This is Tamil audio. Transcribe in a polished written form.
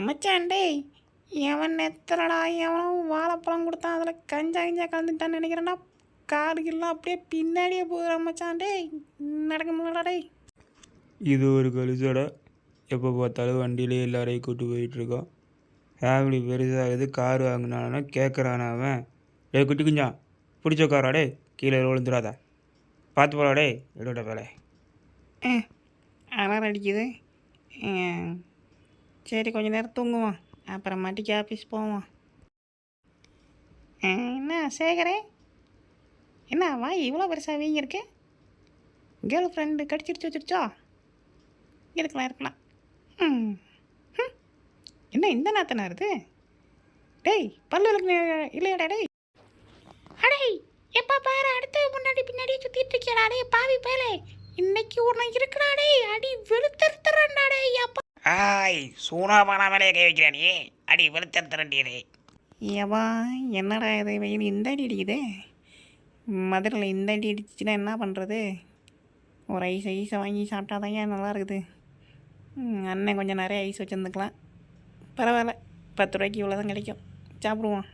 மச்சான் டேய், எவன் எத்தலடா எவனும் வாழைப்பழம் கொடுத்தான், அதில் கஞ்சா கிஞ்சா கலந்துட்டான்னு நினைக்கிறேன்னா காருக்கெல்லாம் அப்படியே பின்னாடியே போகிறான் மச்சான் டேய். நடக்க முடியலடா டேய். இது ஒரு கழுசடை. எப்போ பார்த்தாலும் வண்டியிலே எல்லாரையும் கூட்டு போயிட்டுருக்கோம். ஃபேமிலி பெருசாகுது, கார் வாங்கினானா கேட்குறான் அவன். டே குட்டி குஞ்சா பிடிச்ச காரா டே, கீழே விழுந்துடாத, பார்த்து போடா டே, விட வேலை. அலாரம் அடிக்குது. சரி கொஞ்ச நேரம் தூங்குவான், அப்புறமாட்டிக்கு ஆஃபீஸ் போவான். என்ன சேகரே, என்ன வாய் இவ்வளோ பெருசாக வீங்கிருக்கு? Girl friend கடிச்சிருச்சு வச்சிருச்சோ? இருக்கலாம். என்ன இந்த நாத்தனா இருது? டேய் பல்லு இல்லையாடா டேய்? அடே எப்போ பாரு அடுத்து முன்னாடி பின்னாடி சுற்றிட்டு இருக்கியாடா டே பாவி பேலே. இன்னைக்கு ஒன்று இருக்கிறாடே, அடி வெளுத்தறுத்துறாடே. அப்பா ஆய் சூனாபான வேலையை கை வைக்கிறா நீ, அடி வெளுத்தறுத்துறண்டியதே. ஏவா என்னடா இது, வெயில் இந்த அடி அடிக்குது. மதுரையில் இந்த அடி அடிச்சுன்னா என்ன பண்ணுறது? ஒரு ஐஸை வாங்கி சாப்பிட்டா தான் ஏன் நல்லா இருக்குது. அண்ணன் கொஞ்சம் நிறைய ஐஸ் வச்சுருந்துக்கலாம். பரவாயில்ல, 10 ரூபாய்க்கு இவ்வளோ தான் கிடைக்கும், சாப்பிடுவோம்.